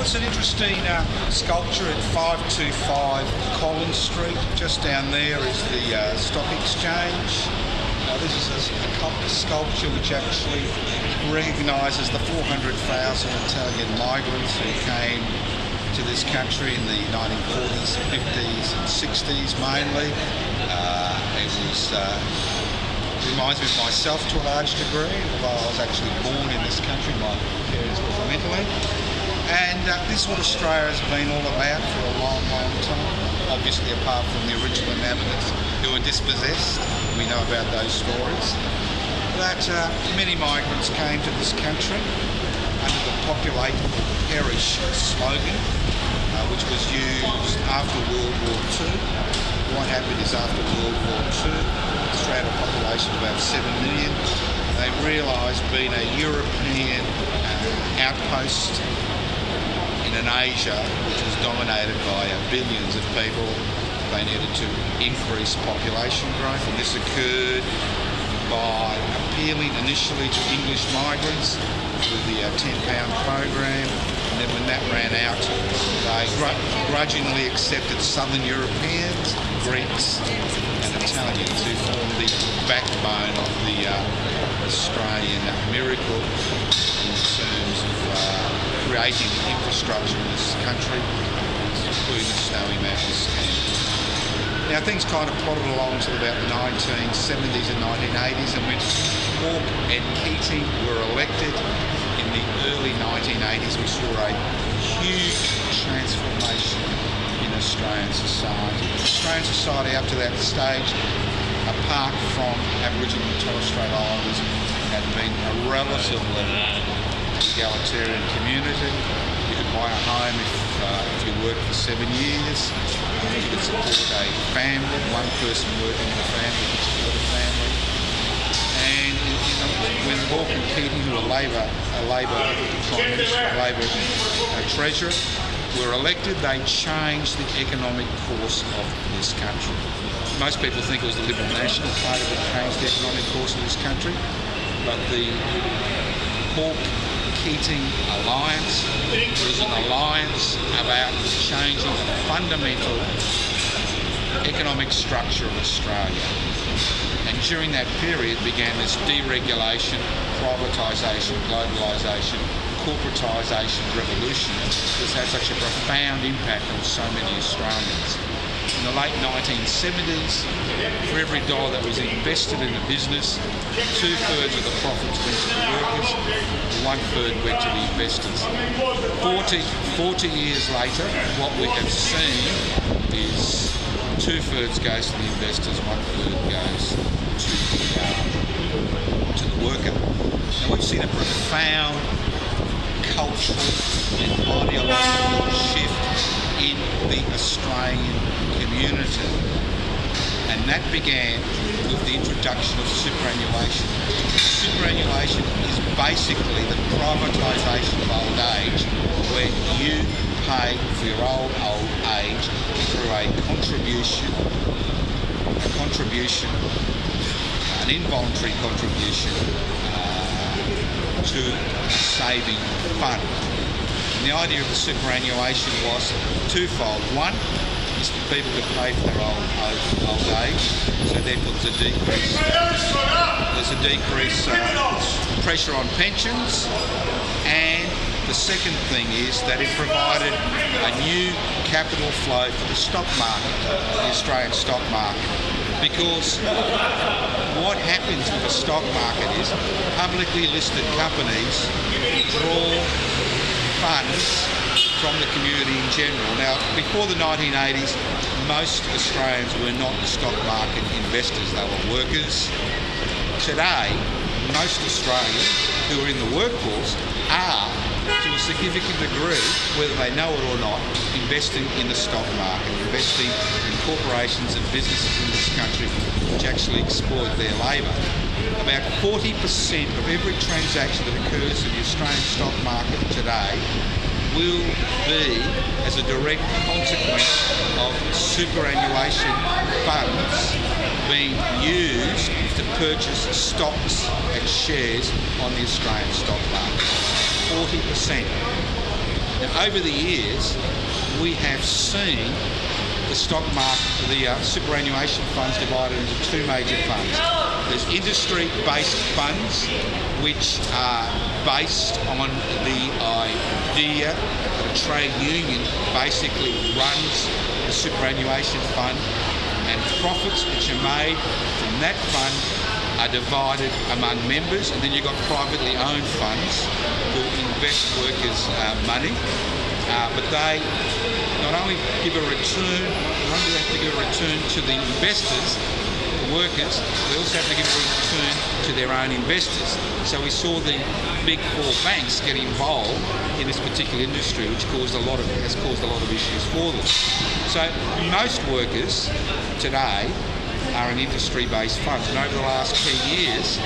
It's an interesting sculpture at 525 Collins Street. Just down there is the Stock Exchange. This is a sculpture which actually recognises the 400,000 Italian migrants who came to this country in the 1940s, 50s and 60s mainly. It reminds me of myself to a large degree, although I was actually born in this country. My parents were from Italy. And this is what Australia has been all about for a long, long time. Obviously, apart from the original inhabitants who were dispossessed, we know about those stories. That many migrants came to this country under the populate or perish slogan, which was used after World War II. What happened is after World War II, Australia had a population of about 7 million. They realised being a European outpost in an Asia which was dominated by billions of people, they needed to increase population growth, and this occurred by appealing initially to English migrants through the £10 program, and then when that ran out, they grudgingly accepted Southern Europeans, Greeks and Italians, who formed the backbone of the Australian miracle in terms of creating the infrastructure in this country, including the Snowy Mountains camp. Now things kind of plodded along to about the 1970s and 1980s, and when Hawke and Keating were elected in the early 1980s, we saw a huge transformation in Australian society. Australian society up to that stage, apart from Aboriginal and Torres Strait Islanders, had been a relatively egalitarian community. You could buy a home if you worked for 7 years. You could support a family. One person working in a family could support a family. And when Hawke and Keating, who were Labor Prime Minister, Labor Treasurer, were elected, they changed the economic course of this country. Most people think it was the Liberal National Party that changed the economic course of this country, but the Hawke-Keating alliance was an alliance about changing the fundamental economic structure of Australia. And during that period began this deregulation, privatisation, globalisation, corporatisation revolution that's had such a profound impact on so many Australians. In the late 1970s, for every dollar that was invested in a business, 2/3 of the profits went to the workers, 1/3 went to the investors. 40 years later, what we have seen is 2/3 goes to the investors, 1/3 goes to the worker. Now we've seen a profound cultural and ideological shift in the Australian community, and that began with the introduction of superannuation. Superannuation is basically the privatisation of old age, where you pay for your old age through an involuntary contribution to a saving fund. And the idea of the superannuation was twofold. One is for people to pay for their old age, so therefore there's a decrease pressure on pensions, and the second thing is that it provided a new capital flow for the stock market, the Australian stock market. Because what happens with the stock market is publicly listed companies draw funds from the community in general. Now, before the 1980s, most Australians were not stock market investors, they were workers. Today, most Australians who are in the workforce are, to a significant degree, whether they know it or not, investing in the stock market, investing in corporations and businesses in this country which actually exploit their labour. about 40% of every transaction that occurs in the Australian stock market today will be as a direct consequence of superannuation funds being used to purchase stocks and shares on the Australian stock market. 40%. Now, over the years, we have seen the stock market, the superannuation funds divided into two major funds. There's industry-based funds, which are based on the idea that a trade union basically runs the superannuation fund, and profits which are made from that fund are divided among members, and then you've got privately owned funds who invest workers' money, but they not only give a return, not only have to give a return to the investors, the workers, they also have to give a return to their own investors. So we saw the big four banks get involved in this particular industry, which has caused a lot of issues for them. So most workers today are in industry-based funds, and over the last 10 years,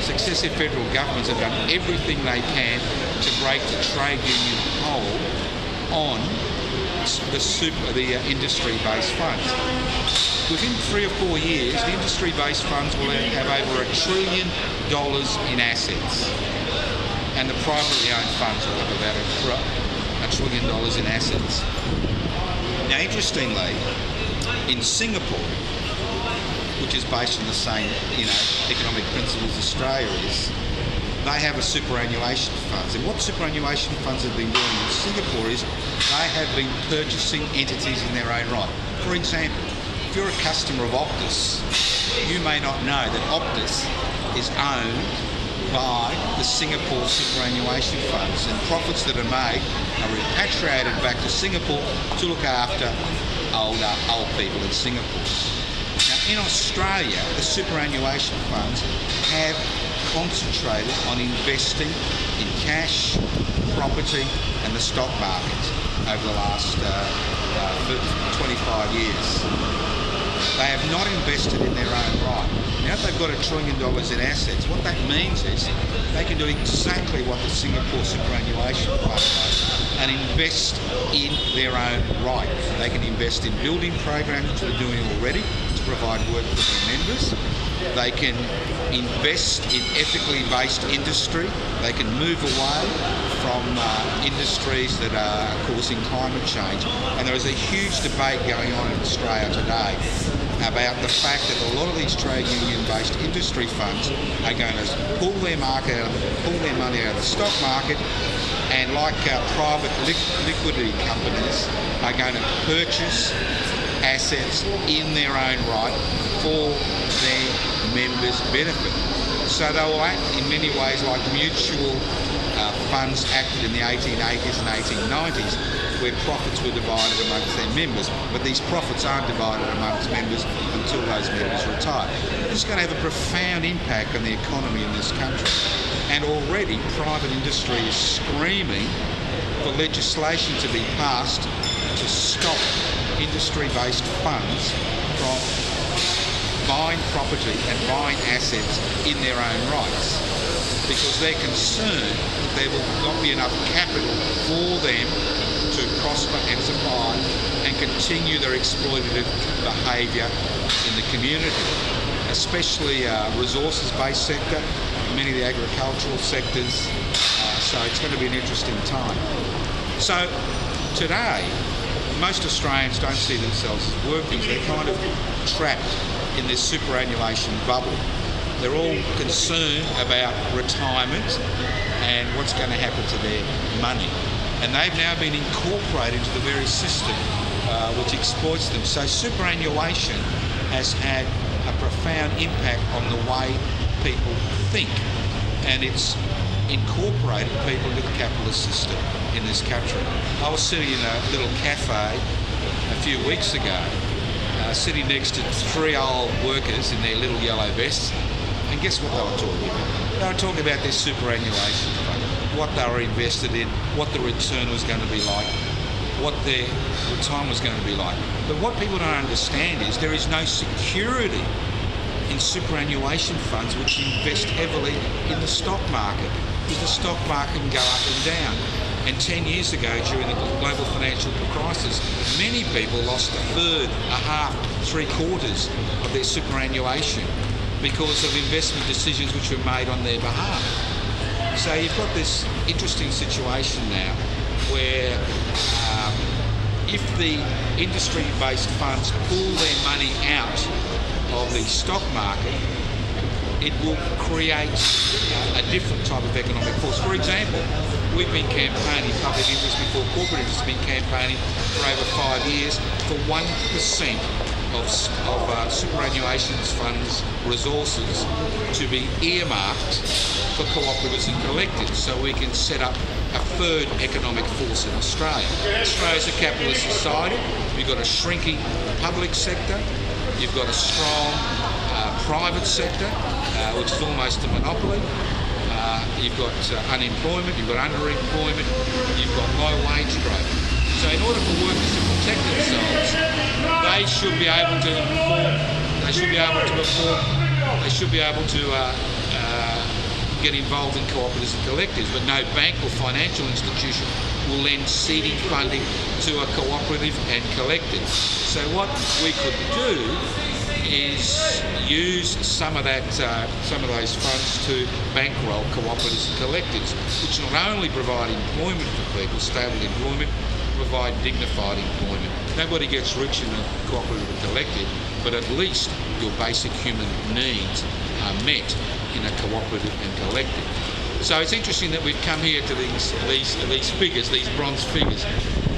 successive federal governments have done everything they can to break the trade union hold on the industry-based funds. Within 3 or 4 years, the industry-based funds will have over $1 trillion in assets, and the privately owned funds will have about $1 trillion in assets. Now, interestingly, in Singapore, which is based on the same, economic principles as Australia is, they have a superannuation funds. And what superannuation funds have been doing in Singapore is they have been purchasing entities in their own right. For example, if you're a customer of Optus, you may not know that Optus is owned by the Singapore superannuation funds, and profits that are made are repatriated back to Singapore to look after old people in Singapore. Now, in Australia, the superannuation funds have concentrated on investing in cash, property and the stock market over the last 25 years. They have not invested in their own right. Now that they've got $1 trillion in assets, what that means is they can do exactly what the Singapore superannuation fund does and invest in their own right. They can invest in building programs, which they're doing already, to provide work for their members. They can invest in ethically based industry. They can move away from industries that are causing climate change. And there is a huge debate going on in Australia today about the fact that a lot of these trade union-based industry funds are going to pull their money out of the stock market, and like private liquidity companies are going to purchase assets in their own right for their members' benefit. So they will act in many ways like mutual funds acted in the 1880s and 1890s, where profits were divided amongst their members, but these profits aren't divided amongst members until those members retire. This is going to have a profound impact on the economy in this country, and already private industry is screaming for legislation to be passed to stop industry-based funds from buying property and buying assets in their own rights, because they're concerned that there will not be enough capital for them to prosper and survive and continue their exploitative behaviour in the community, especially resources-based sector, many of the agricultural sectors, so it's going to be an interesting time. So today, most Australians don't see themselves as workers. They're kind of trapped in this superannuation bubble. They're all concerned about retirement and what's going to happen to their money. And they've now been incorporated into the very system which exploits them. So superannuation has had a profound impact on the way people think, and it's incorporated people into the capitalist system in this country. I was sitting in a little cafe a few weeks ago, sitting next to 3 old workers in their little yellow vests, and guess what they were talking about? They were talking about their superannuation fund, what they were invested in, what the return was going to be like, what their retirement was going to be like. But what people don't understand is there is no security in superannuation funds which invest heavily in the stock market, because the stock market can go up and down. And 10 years ago, during the global financial crisis, many people lost a third, a half, 3/4 of their superannuation because of investment decisions which were made on their behalf. So you've got this interesting situation now where if the industry-based funds pull their money out of the stock market, it will create a different type of economic force. For example, we've been campaigning, public interest before corporate interest, been campaigning for over 5 years for 1% of superannuation funds' resources to be earmarked for cooperatives and collectives, so we can set up a third economic force in Australia. Australia's a capitalist society. You've got a shrinking public sector. You've got a strong private sector, which is almost a monopoly. You've got unemployment, you've got underemployment, you've got low wage growth. So in order for workers to protect themselves, they should be able to perform, they should be able to get involved in cooperatives and collectives, but no bank or financial institution will lend seeding funding to a cooperative and collective. So what we could do is use some of those funds to bankroll cooperatives and collectives, which not only provide employment for people, stable employment, provide dignified employment. Nobody gets rich in a cooperative or collective, but at least your basic human needs are met in a cooperative and collective. So it's interesting that we've come here to these figures, these bronze figures.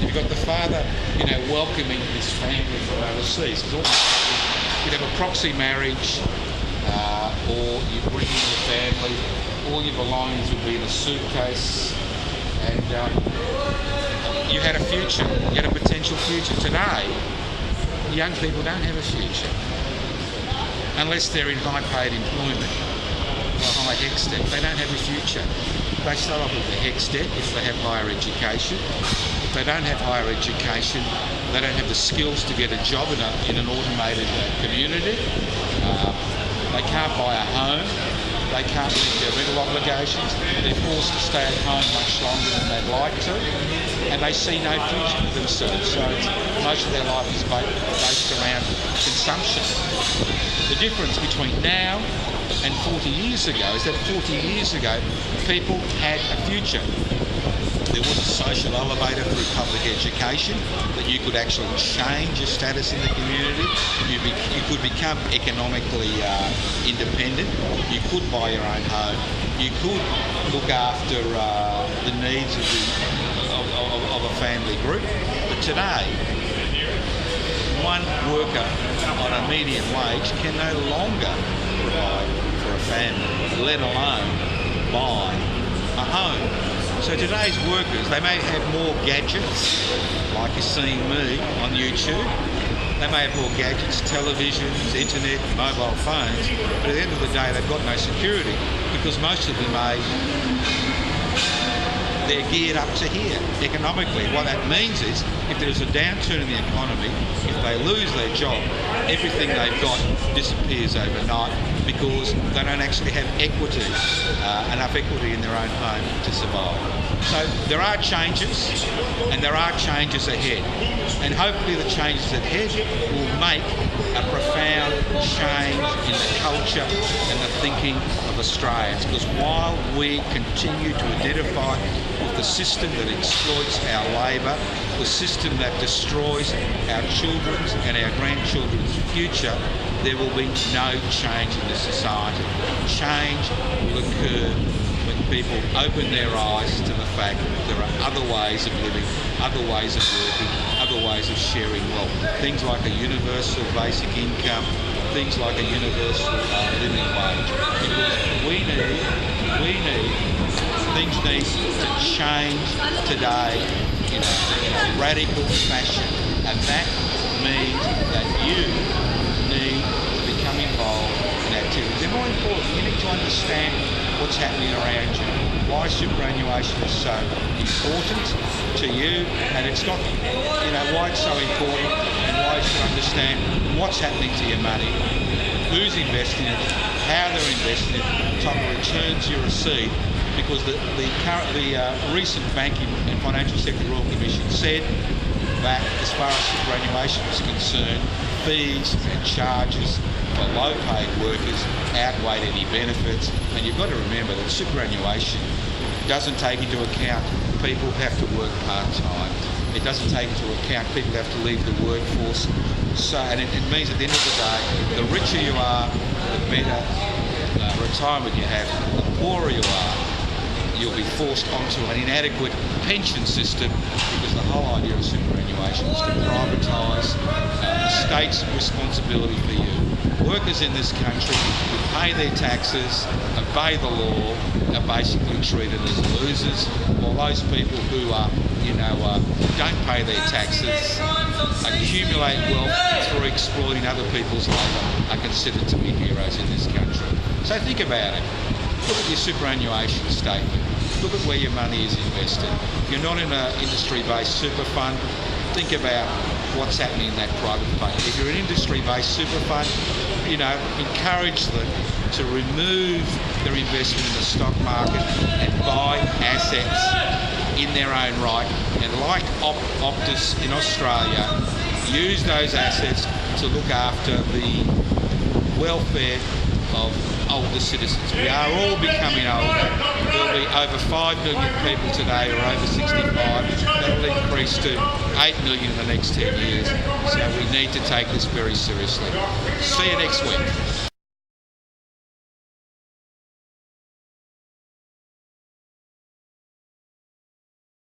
You've got the father, welcoming his family from overseas. You'd have a proxy marriage, or you bring in the family, all your belongings would be in a suitcase, and you had a future, you had a potential future. Today, young people don't have a future unless they're in high-paid employment or a high HECS debt. They don't have a future. They start off with a HECS debt if they have higher education. If they don't have higher education, they don't have the skills to get a job in an automated community. They can't buy a home. They can't meet their rental obligations. They're forced to stay at home much longer than they'd like to, and they see no future for themselves. So most of their life is based around consumption. The difference between now and 40 years ago is that 40 years ago, people had a future. There was a social elevator through public education that you could actually change your status in the community. You could become economically independent. You could buy your own home. You could look after the needs of a family group. But today, one worker on a median wage can no longer provide for a family, let alone buy a home. So today's workers, they may have more gadgets, like you're seeing me on YouTube. They may have more gadgets, televisions, internet, mobile phones, but at the end of the day, they've got no security because most of them they're geared up to here economically. What that means is if there's a downturn in the economy, if they lose their job, everything they've got disappears overnight because they don't actually have equity, enough equity in their own home to survive. So there are changes, and there are changes ahead. And hopefully the changes ahead will make a profound change in the culture and the thinking of Australians. Because while we continue to identify with the system that exploits our labour, the system that destroys our children's and our grandchildren's future, there will be no change in the society. Change will occur when people open their eyes to the fact that there are other ways of living, other ways of working, other ways of sharing wealth. Things like a universal basic income, things like a universal living wage. Because things need to change today in a radical fashion, and that means that you need to become involved in activities. And more important, you need to understand what's happening around you, why superannuation is so important to you, and it's not, why it's so important, and why you should understand what's happening to your money, who's investing it, how they're investing it, the type of returns you receive, because the recent Banking and Financial Sector Royal Commission said that as far as superannuation is concerned, fees and charges for low-paid workers outweighed any benefits. And you've got to remember that superannuation doesn't take into account people who have to work part-time. It doesn't take into account people who have to leave the workforce. So, and it means at the end of the day, the richer you are, the better retirement you have. The poorer you are, you'll be forced onto an inadequate pension system, because the whole idea of superannuation is to privatise the state's responsibility for you. Workers in this country who pay their taxes, obey the law, are basically treated as losers, while those people who don't pay their taxes, accumulate wealth through exploiting other people's labour, are considered to be heroes in this country. So think about it. Look at your superannuation statement. Look at where your money is invested. If you're not in an industry-based super fund, think about what's happening in that private fund. If you're an industry-based super fund, encourage them to remove their investment in the stock market and buy assets in their own right. And like Optus in Australia, use those assets to look after the welfare of older citizens. We are all becoming older. There'll be over 5 million people today who are over 65. That'll increase to 8 million in the next 10 years. So we need to take this very seriously. See you next week.